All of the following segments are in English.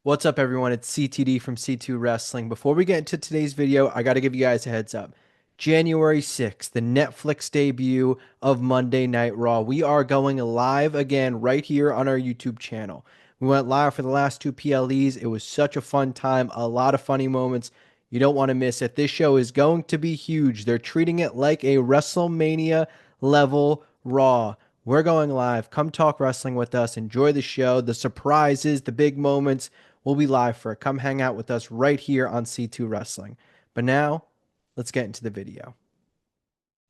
What's up, everyone? It's CTD from C2 Wrestling. Before we get into today's video, I got to give you guys a heads up. January 6th, the Netflix debut of Monday Night Raw. We are going live again right here on our YouTube channel. We went live for the last two PLEs. It was such a fun time, a lot of funny moments. You don't want to miss it. This show is going to be huge. They're treating it like a WrestleMania level Raw. We're going live. Come talk wrestling with us. Enjoy the show, the surprises, the big moments. We'll be live for it. Come hang out with us right here on C2 Wrestling. But now, let's get into the video.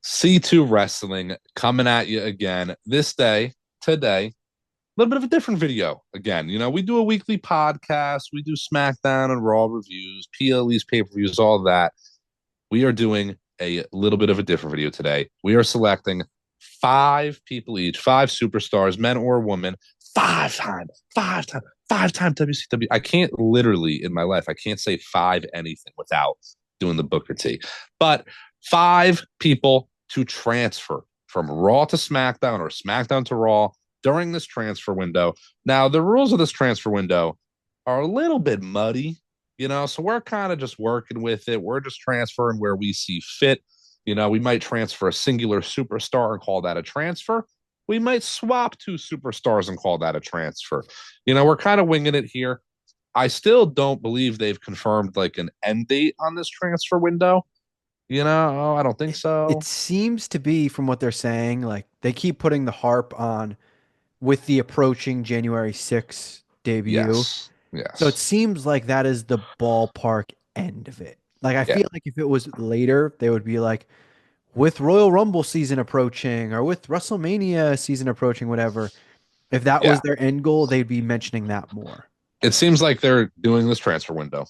C2 Wrestling coming at you again this day, today. A little bit of a different video again. We do a weekly podcast, we do SmackDown and Raw reviews, PLEs, pay per views, all that. We are doing a little bit of a different video today. We are selecting five people each, five superstars, men or women, five-time WCW. I can't literally in my life, I can't say five anything without doing the Booker T. But five people to transfer from Raw to SmackDown or SmackDown to Raw during this transfer window. Now, the rules of this transfer window are a little bit muddy, so we're kind of just working with it. We're just transferring where we see fit. We might transfer a singular superstar and call that a transfer. We might swap two superstars and call that a transfer. We're kind of winging it here. I still don't believe they've confirmed like an end date on this transfer window. I don't think It so. seems to be, from what they're saying, like they keep putting the harp on with the approaching January 6th debut. Yes. So it Yes. seems like that is the ballpark end of it. Like I Yeah. feel like if it was later, they would be like, with Royal Rumble season approaching or with WrestleMania season approaching, whatever. If that was Yeah. their end goal, they'd be mentioning that more. It seems like they're doing this transfer window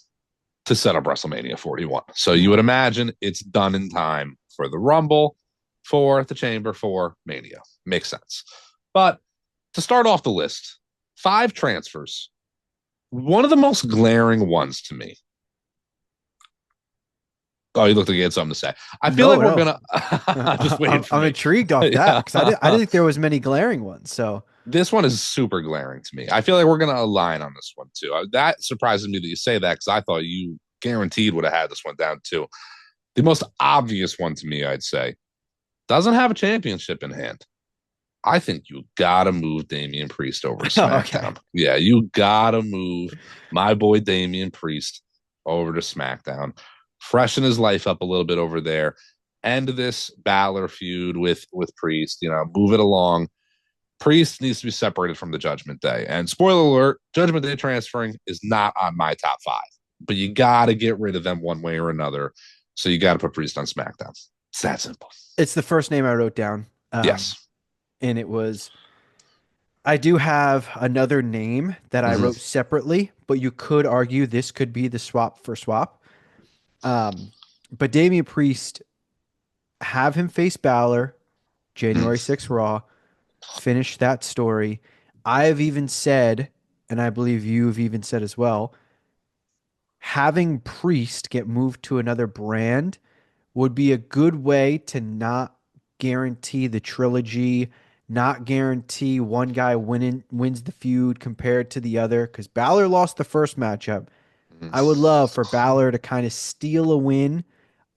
to set up WrestleMania 41. So you would imagine it's done in time for the Rumble, for the Chamber, for Mania. Makes sense. But to start off the list, five transfers. One of the most glaring ones to me. Oh, you looked like you had something to say. I feel like No, we're no. gonna just waiting for I'm me. intrigued off that Yeah. because I didn't think there was many glaring ones. So This one is super glaring to me. I feel like we're gonna align on this one too. That surprises me that you say that because I thought you guaranteed would have had this one down too. The most obvious one to me, I'd say, doesn't have a championship in hand. I think you gotta move Damian Priest over to okay. SmackDown. Yeah, you gotta move my boy Damian Priest over to SmackDown. Freshen his life up a little bit over there. End this Balor feud with Priest. Move it along. Priest needs to be separated from the Judgment Day. And spoiler alert, Judgment Day transferring is not on my top five. But you gotta get rid of them one way or another. So you gotta put Priest on SmackDown. It's that simple. It's the first name I wrote down. Yes. And it was, I do have another name that I Mm-hmm. wrote separately, but you could argue this could be the swap for swap. Um, but Damian Priest, have him face Balor, January 6th Raw, finish that story. I've even said, and I believe you've even said as well, having Priest get moved to another brand would be a good way to not guarantee the trilogy, not guarantee one guy wins the feud compared to the other. Because Balor lost the first matchup. I would love for Balor to kind of steal a win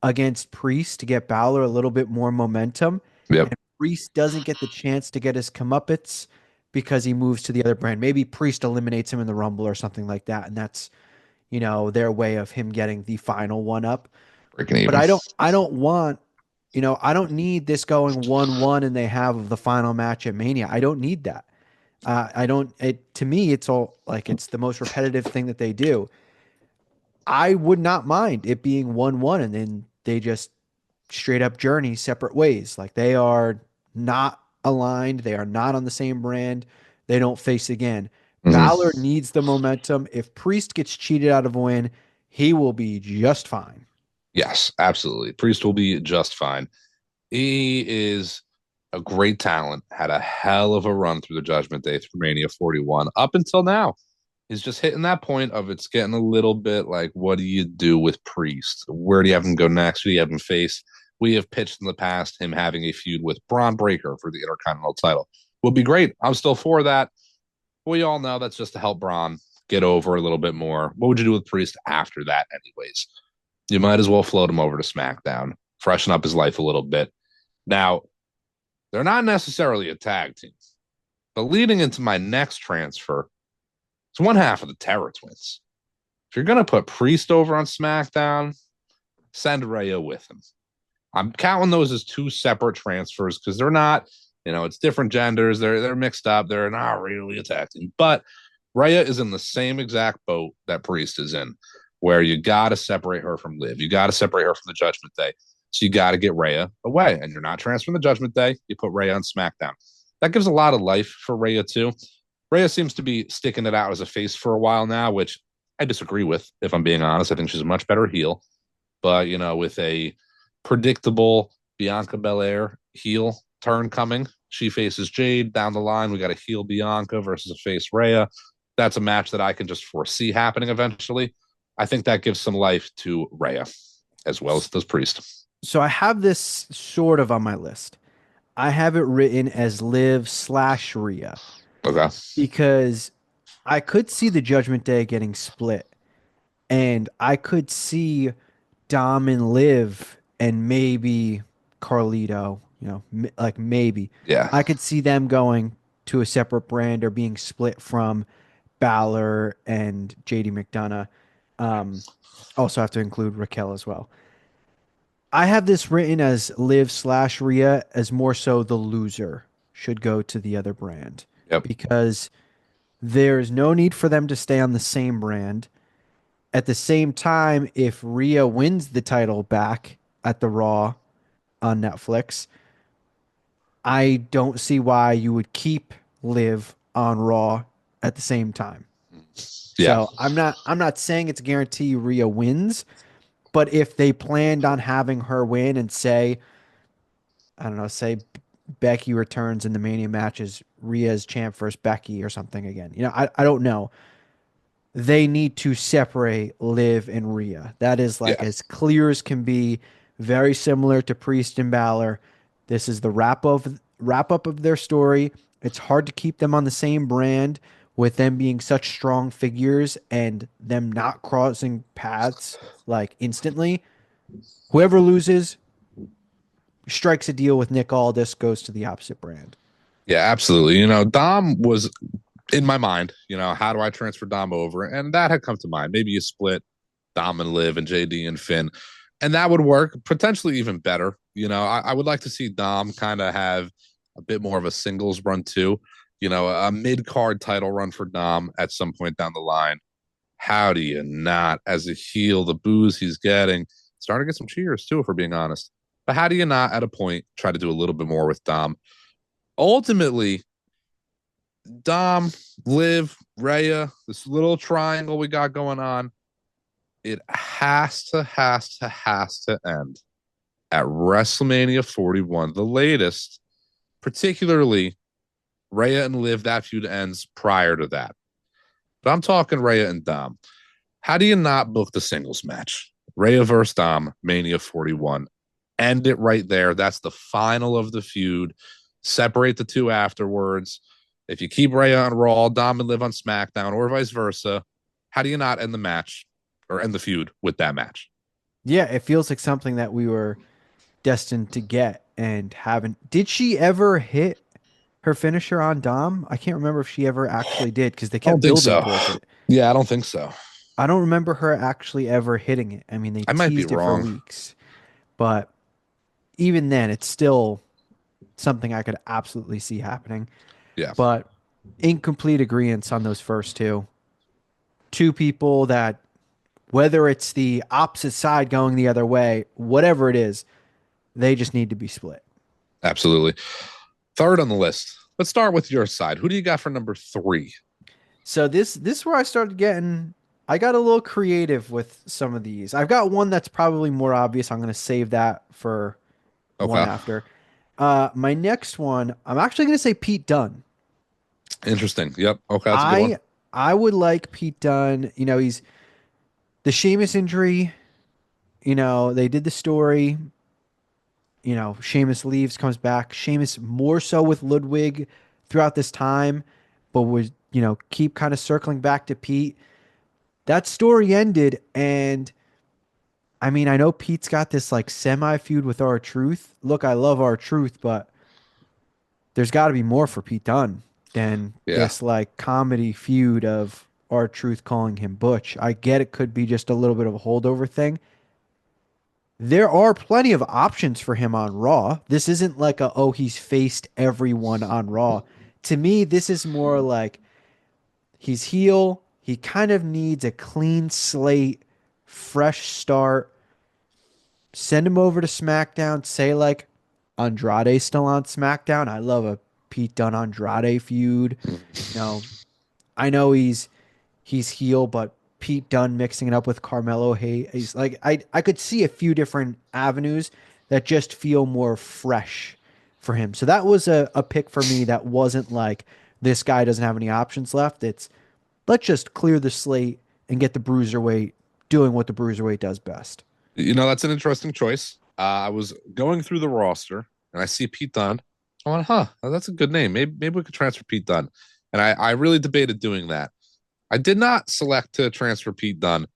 against Priest to get Balor a little bit more momentum. Yep. And Priest doesn't get the chance to get his comeuppance because he moves to the other brand. Maybe Priest eliminates him in the Rumble or something like that. And that's, their way of him getting the final one up. Breaking But even. I don't want, I don't need this going 1-1 and they have the final match at Mania. I don't need that. I don't, to me, it's all like it's the most repetitive thing that they do. I would not mind it being 1-1 and then they just straight up journey separate ways. Like they are not aligned, they are not on the same brand, they don't face again. Balor Mm-hmm. needs the momentum. If Priest gets cheated out of a win, he will be just fine. Yes, absolutely. Priest will be just fine. He is a great talent, had a hell of a run through the Judgment Day through Mania 41 up until now. He's just hitting that point of it's getting a little bit like, what do you do with Priest? Where do you have him go next? Who do you have him face? We have pitched in the past him having a feud with Braun Breaker for the Intercontinental title. Would be great. I'm still for that. We all know that's just to help Braun get over a little bit more. What would you do with Priest after that, anyways? You might as well float him over to SmackDown, freshen up his life a little bit. Now, they're not necessarily a tag team, but leading into my next transfer, it's one half of the Terror Twins. If you're going to put Priest over on SmackDown, send Rhea with him. I'm counting those as two separate transfers because they're not, it's different genders. They're mixed up. They're not really a tag team. But Rhea is in the same exact boat that Priest is in, where you got to separate her from Liv. You got to separate her from the Judgment Day. So you got to get Rhea away. And you're not transferring the Judgment Day. You put Rhea on SmackDown. That gives a lot of life for Rhea, too. Rhea seems to be sticking it out as a face for a while now, which I disagree with, if I'm being honest. I think she's a much better heel. But, with a predictable Bianca Belair heel turn coming, she faces Jade down the line. We got a heel Bianca versus a face Rhea. That's a match that I can just foresee happening eventually. I think that gives some life to Rhea as well as does Priest. So I have this sort of on my list. I have it written as Liv/Rhea Okay. because I could see the Judgment Day getting split, and I could see Dom and Liv and maybe Carlito, like maybe. Yeah. I could see them going to a separate brand or being split from Balor and JD McDonough. Um, also have to include Raquel as well. I have this written as Liv/Rhea as more so the loser should go to the other brand Yep. because there's no need for them to stay on the same brand. At the same time, if Rhea wins the title back at the Raw on Netflix, I don't see why you would keep Liv on Raw at the same time. Yeah. So I'm not saying it's a guarantee Rhea wins, but if they planned on having her win and say, I don't know, say Becky returns in the Mania matches, Rhea's champ versus Becky or something again. I don't know. They need to separate Liv and Rhea. That is like Yeah. as clear as can be, very similar to Priest and Balor. This is the wrap up of their story. It's hard to keep them on the same brand with them being such strong figures and them not crossing paths like instantly. Whoever loses strikes a deal with Nick Aldis, goes to the opposite brand. Yeah, absolutely. Dom was in my mind, how do I transfer Dom over? And that had come to mind. Maybe you split Dom and Liv and JD and Finn, and that would work potentially even better. I would like to see Dom kind of have a bit more of a singles run too. A mid card title run for Dom at some point down the line. How do you not, as a heel, the booze he's getting, starting to get some cheers too, if we're being honest. But how do you not, at a point, try to do a little bit more with Dom? Ultimately, Dom, Liv, Rhea, this little triangle we got going on, it has to end at WrestleMania 41, the latest, particularly Rhea and Liv, that feud ends prior to that. But I'm talking Rhea and Dom. How do you not book the singles match? Rhea versus Dom, Mania 41. End it right there. That's the final of the feud. Separate the two afterwards. If you keep Rhea on Raw, Dom and Liv on SmackDown, or vice versa, how do you not end the match or end the feud with that match? Yeah, it feels like something that we were destined to get and haven't. Did she ever hit her finisher on Dom? I can't remember if she ever actually did because they I don't kept think building so. towards it. Yeah, I don't think so. I don't remember her actually ever hitting it. I mean, they I might be teased it for wrong. weeks, but even then, it's still something I could absolutely see happening. Yeah, But incomplete agreements on those first two. Two people that, whether it's the opposite side going the other way, whatever it is, they just need to be split. absolutely. Third on the list. Let's start with your side. Who do you got for number three? So this is where I started getting. I got a little creative with some of these. I've got one that's probably more obvious. I'm going to save that for one Okay. after. My next one, I'm actually going to say Pete Dunne. Interesting. Yep. Okay, that's a good one. I I would like Pete Dunne. He's the Sheamus injury. They did the story. Sheamus leaves, comes back. Sheamus more so with Ludwig throughout this time, but was keep kind of circling back to Pete. That story ended, and I mean, I know Pete's got this like semi feud with R-Truth. Look, I love R-Truth, but there's got to be more for Pete Dunne than Yeah. this like comedy feud of R-Truth calling him Butch. I get it could be just a little bit of a holdover thing. There are plenty of options for him on Raw. This isn't like he's faced everyone on Raw. To me, this is more like he's heel. He kind of needs a clean slate, fresh start. Send him over to SmackDown. Say like Andrade's still on SmackDown. I love a Pete Dunne Andrade feud. I know he's heel, but Pete Dunne mixing it up with Carmelo Hayes. He's like I could see a few different avenues that just feel more fresh for him. So that was a pick for me that wasn't like this guy doesn't have any options left. It's let's just clear the slate and get the bruiserweight doing what the bruiserweight does best. That's an interesting choice. I was going through the roster and I see Pete Dunne. I went, that's a good name. Maybe we could transfer Pete Dunne. And I really debated doing that. I did not select to transfer Pete Dunne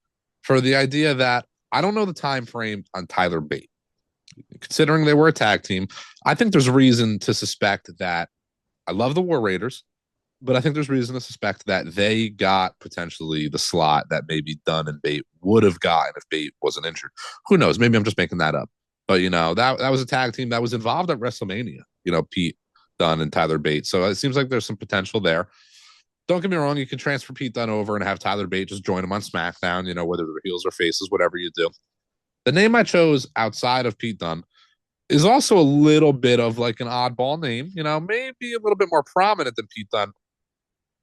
for the idea that I don't know the time frame on Tyler Bate. Considering they were a tag team, I think there's reason to suspect that I love the War Raiders, but I think there's reason to suspect that they got potentially the slot that maybe Dunn and Bate would have gotten if Bate wasn't injured. Who knows? Maybe I'm just making that up. But that was a tag team that was involved at WrestleMania. Pete Dunn and Tyler Bate. So it seems like there's some potential there. Don't get me wrong, you can transfer Pete Dunne over and have Tyler Bate just join him on SmackDown, whether they're heels or faces, whatever you do. The name I chose outside of Pete Dunne is also a little bit of like an oddball name, maybe a little bit more prominent than Pete Dunne.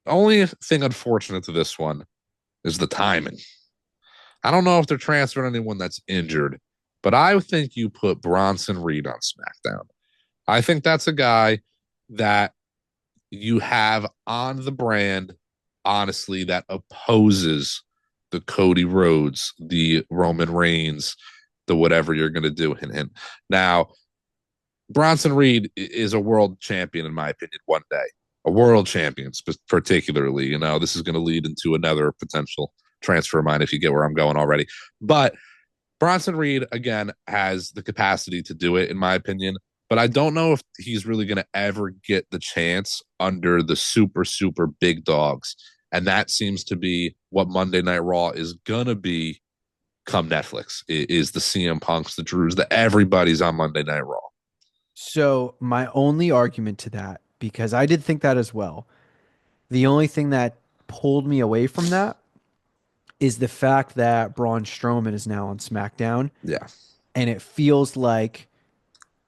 The only thing unfortunate to this one is the timing. I don't know if they're transferring anyone that's injured, but I think you put Bronson Reed on SmackDown. I think that's a guy that you have on the brand, honestly, that opposes the Cody Rhodes, the Roman Reigns, the whatever you're going to do. And now, Bronson Reed is a world champion, in my opinion, one day. A world champion, particularly. This is going to lead into another potential transfer of mine if you get where I'm going already. But Bronson Reed, again, has the capacity to do it, in my opinion. But I don't know if he's really going to ever get the chance under the super, super big dogs. And that seems to be what Monday Night Raw is going to be come Netflix, is the CM Punks, the Drews, the everybody's on Monday Night Raw. So my only argument to that, because I did think that as well, the only thing that pulled me away from that is the fact that Braun Strowman is now on SmackDown, Yeah. and it feels like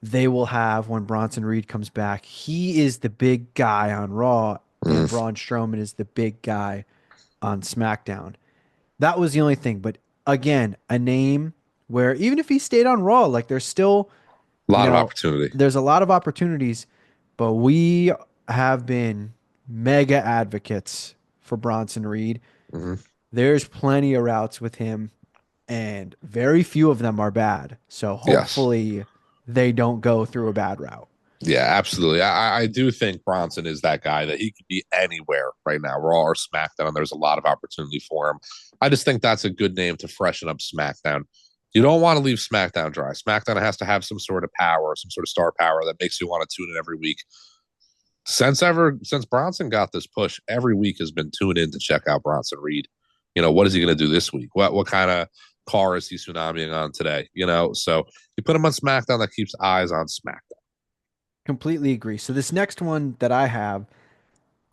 they will have when Bronson Reed comes back. He is the big guy on Raw, and Mm. Braun Strowman is the big guy on SmackDown. That was the only thing. But again, a name where even if he stayed on Raw, like there's still, A lot of opportunity. there's a lot of opportunities, but we have been mega advocates for Bronson Reed. Mm-hmm. There's plenty of routes with him, and very few of them are bad. So Yes. hopefully they don't go through a bad route. Yeah, absolutely. I do think Bronson is that guy that he could be anywhere right now, Raw or SmackDown. There's a lot of opportunity for him. I just think that's a good name to freshen up SmackDown. You don't want to leave SmackDown dry. SmackDown has to have some sort of power, some sort of star power that makes you want to tune in every week. Since Bronson got this push, every week has been tuned in to check out Bronson Reed. What is he going to do this week? What kind of car is he tsunamiing on today? So you put him on SmackDown, that keeps eyes on SmackDown. Completely agree. So this next one that I have,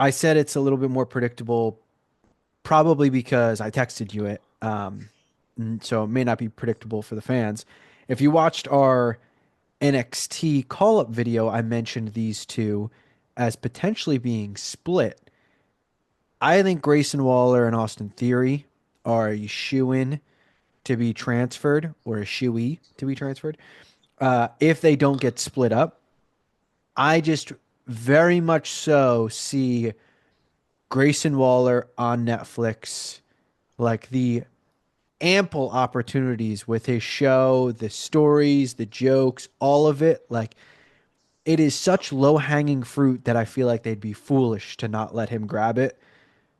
I said it's a little bit more predictable, probably because I texted you it. So it may not be predictable for the fans. If you watched our NXT call up video, I mentioned these two as potentially being split. I think Grayson Waller and Austin Theory are a shoe-in to be transferred or a shoe-y to be transferred. If they don't get split up, I just very much so see Grayson Waller on Netflix, like the ample opportunities with his show, the stories, the jokes, all of it. Like it is such low hanging fruit that I feel like they'd be foolish to not let him grab it.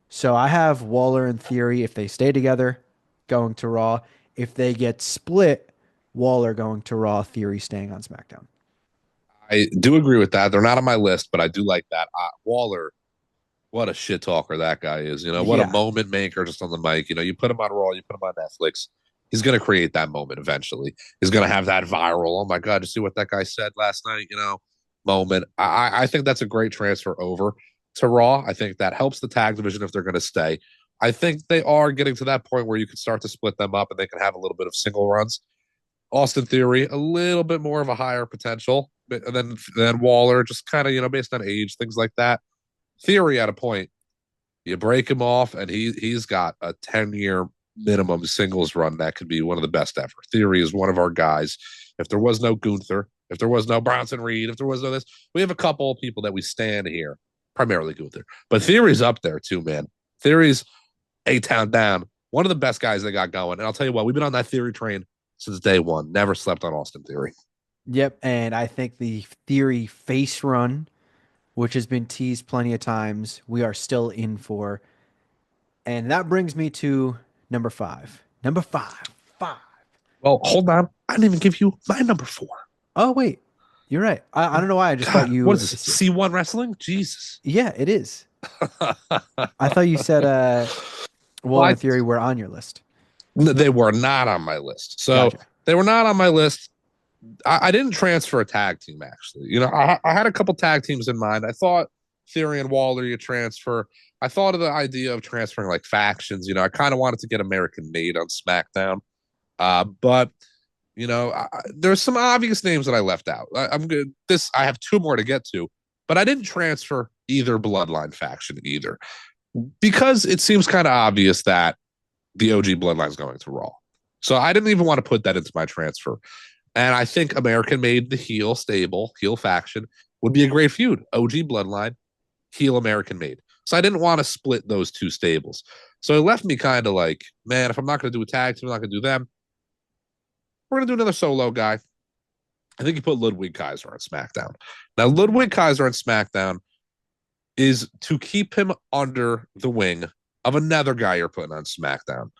So I have Waller and Theory if they stay together going to Raw. If they get split, Waller going to Raw, Theory staying on SmackDown. I do agree with that. They're not on my list, but I do like that. Waller, what a shit talker that guy is. What a Yeah. moment maker just on the mic. You put him on Raw, you put him on Netflix. He's going to create that moment eventually. He's going to have that viral. Oh my God, you see what that guy said last night? Moment. I think that's a great transfer over to Raw. I think that helps the tag division if they're going to stay. I think they are getting to that point where you can start to split them up and they can have a little bit of single runs. Austin Theory, a little bit more of a higher potential. And then Waller, just kind of, based on age, things like that. Theory at a point, you break him off, and he's got a 10-year minimum singles run that could be one of the best ever. Theory is one of our guys. If there was no Gunther, if there was no Bronson Reed, if there was no this, we have a couple of people that we stand here, primarily Gunther. But Theory's up there too, man. Theory's A-Town down. One of the best guys they got going. And I'll tell you what, we've been on that Theory train since day one. Never slept on Austin Theory. Yep. And I think the Theory face run, which has been teased plenty of times, we are still in for. And that brings me to number five. Number five. Five. Well, hold on. I didn't even give you my number 4. Oh, wait. You're right. I don't know why. I just thought God, what you. is this? C1 wrestling? Jesus. Yeah, it is. I thought you said well, Waller and Theory were on your list. they were not on my list. So Gotcha. they were not on my list. I didn't transfer a tag team, actually. I had a couple tag teams in mind. I thought Theory and Waller, you transfer. I thought of the idea of transferring like factions. I kind of wanted to get American made on SmackDown. But there's some obvious names that I left out. I'm good. I have 2 more to get to, but I didn't transfer either Bloodline faction either because it seems kind of obvious that the OG Bloodline is going to Raw. So I didn't even want to put that into my transfer. And I think American made the heel stable, heel faction would be a great feud. OG Bloodline, heel American made. So I didn't want to split those 2 stables. So it left me kind of like, man, if I'm not going to do a tag team, I'm not going to do them. We're going to do another solo guy. I think you put Ludwig Kaiser on SmackDown. Now, Ludwig Kaiser on SmackDown is to keep him under the wing of another guy you're putting on SmackDown.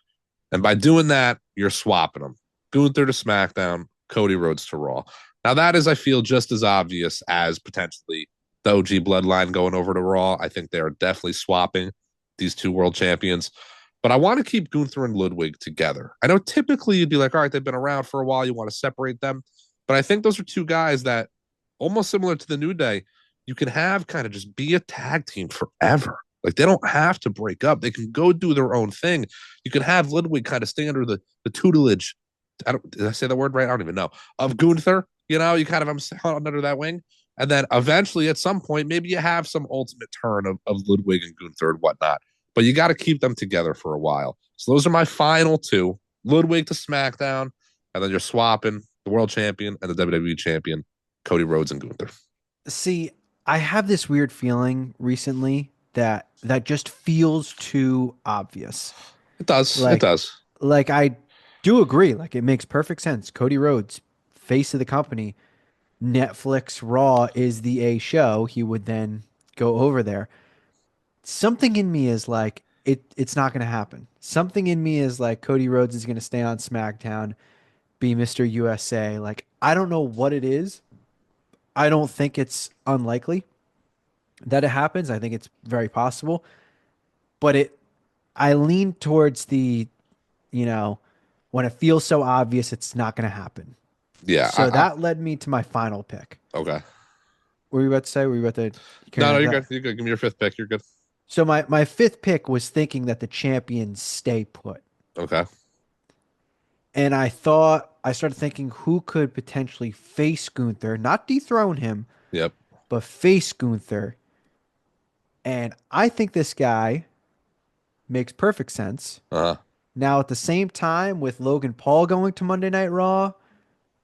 And by doing that, you're swapping them. Gunther to SmackDown, Cody Rhodes to Raw. Now, that is, I feel, just as obvious as potentially the OG Bloodline going over to Raw. I think they are definitely swapping these 2 world champions. But I want to keep Gunther and Ludwig together. I know typically you'd be like, all right, they've been around for a while. You want to separate them. But I think those are 2 guys that, almost similar to the New Day, you can have kind of just be a tag team forever. Like, they don't have to break up. They can go do their own thing. You can have Ludwig kind of stay under the tutelage. Did I say the word right? I don't even know. Of Gunther, you kind of under that wing. And then eventually, at some point, maybe you have some ultimate turn of Ludwig and Gunther and whatnot. But you got to keep them together for a while. So those are my final 2. Ludwig to SmackDown, and then you're swapping the world champion and the WWE champion, Cody Rhodes and Gunther. See, I have this weird feeling recently that just feels too obvious. It does. It Like, does. like I do agree. Like, it makes perfect sense. Cody Rhodes, face of the company, Netflix Raw is the A show. He would then go over there. Something in me is like, it's not going to happen. Something in me is like, Cody Rhodes is going to stay on SmackDown, be Mr. USA. Like, I don't know what it is. I don't think it's unlikely that it happens. I think it's very possible, but I lean towards you know, when it feels so obvious, it's not going to happen. Yeah. So that led me to my final pick. Okay. What were you about to say? Were you about to carry No, on with you're that? good. You're good. Give me your 5th pick. You're good. So my fifth pick was thinking that the champions stay put. Okay. And I started thinking who could potentially face Gunther, not dethrone him, Yep. but face Gunther. And I think this guy makes perfect sense. Uh-huh. Now, at the same time, with Logan Paul going to Monday Night Raw,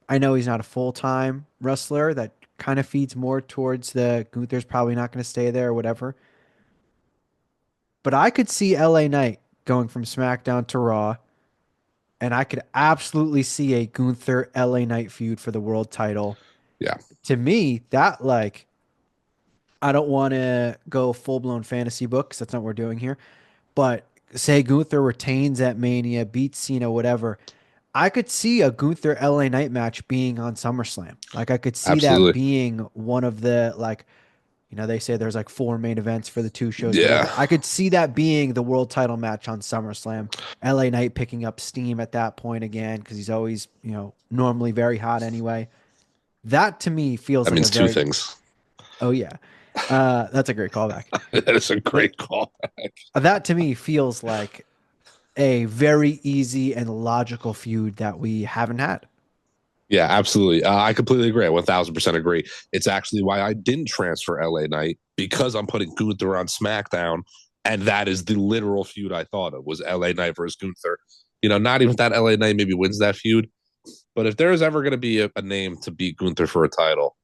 I know he's not a full-time wrestler. That kind of feeds more towards the Gunther's probably not going to stay there or whatever. But I could see LA Knight going from SmackDown to Raw, and I could absolutely see a Gunther LA Knight feud for the world title. Yeah. To me, that I don't want to go full blown fantasy book because that's not what we're doing here. But say Gunther retains at Mania, beats Cena, whatever. I could see a Gunther LA Knight match being on SummerSlam. Like I could see that Absolutely. being one of the like they say there's like four main events for the two shows, Yeah. whatever. I could see that being the world title match on SummerSlam. LA Knight picking up steam at that point again because he's always, normally very hot anyway. That to me feels That like a means two very, things. oh yeah, that's a great callback. That is a great call. That to me feels like a very easy and logical feud that we haven't had. Yeah, absolutely. I completely agree. I 1000% agree. It's actually why I didn't transfer LA Knight because I'm putting Gunther on SmackDown. And that is the literal feud I thought of was LA Knight versus Gunther. Not even that LA Knight maybe wins that feud. But if there's ever going to be a name to beat Gunther for a title,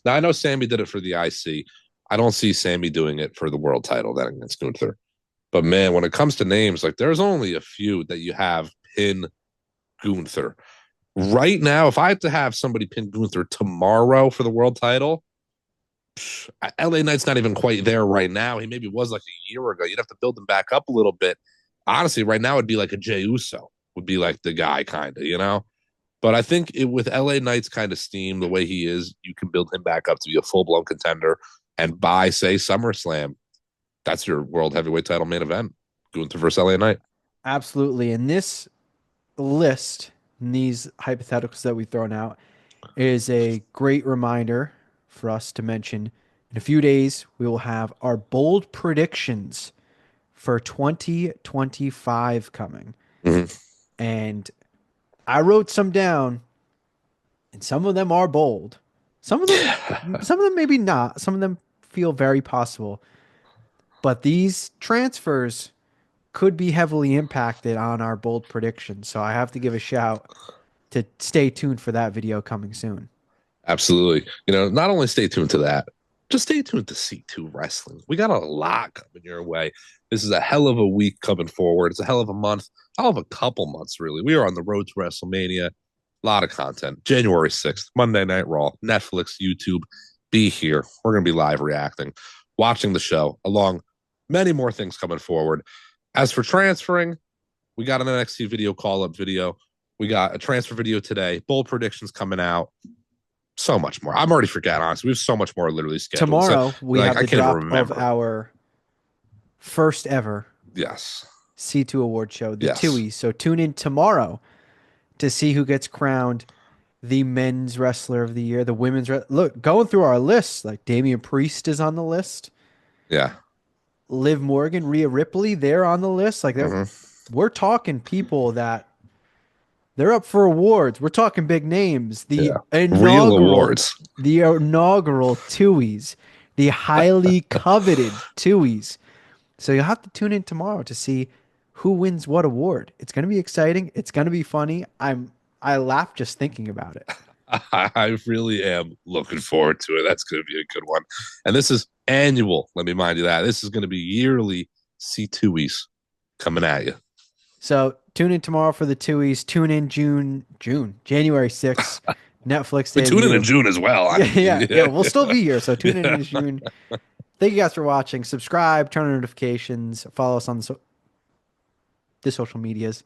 now I know Sammy did it for the IC. I don't see Sammy doing it for the world title then against Gunther. But man, when it comes to names, like there's only a few that you have pin Gunther. Right now, if I had to have somebody pin Gunther tomorrow for the world title, LA Knight's not even quite there right now. He maybe was like a year ago. You'd have to build him back up a little bit. Honestly, right now it'd be like a Jey Uso would be like the guy, kind of. But I think with LA Knight's kind of steam, the way he is, you can build him back up to be a full blown contender. And by say SummerSlam, that's your world heavyweight title main event. Gunther versus LA Knight. Absolutely. And this list, and these hypotheticals that we've thrown out, is a great reminder for us to mention in a few days, we will have our bold predictions for 2025 coming. Mm-hmm. And I wrote some down, and some of them are bold. Some of them maybe not. Some of them feel very possible. But these transfers could be heavily impacted on our bold predictions. So I have to give a shout to stay tuned for that video coming soon. Absolutely. Not only stay tuned to that, just stay tuned to C2 Wrestling. We got a lot coming your way. This is a hell of a week coming forward. It's a hell of a month, hell of a couple months, really. We are on the road to WrestleMania. A lot of content. January 6th, Monday Night Raw, Netflix, YouTube. Be here. We're going to be live reacting, watching the show, along many more things coming forward. As for transferring, we got an NXT video call-up video. We got a transfer video today. Bold predictions coming out. So much more. I'm already forgetting, honestly. We have so much more literally scheduled. So, Tomorrow, we have I the can't even drop of remember. our first ever Yes. C2 award show, the Yes. TUI. So tune in tomorrow to see who gets crowned the men's wrestler of the year, the look, going through our list, like Damian Priest is on the list. Yeah. Liv Morgan, Rhea Ripley, they're on the list. Like Mm-hmm. we're talking people that they're up for awards. We're talking big names. Yeah. Real awards. The inaugural Tuies, the highly coveted Tuies. So you'll have to tune in tomorrow to see who wins what award. It's going to be exciting. It's going to be funny. I laugh just thinking about it. I really am looking forward to it. That's going to be a good one. And this is annual. Let me remind you that. This is going to be yearly C2Es coming at you. So tune in tomorrow for the Tuies. Tune in January 6th, Netflix We tune in debut. in June as well. Yeah. We'll still be here. So tune in June. Thank you guys for watching. Subscribe, turn on notifications, follow us on the social medias.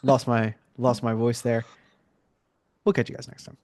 Lost my voice there. We'll catch you guys next time.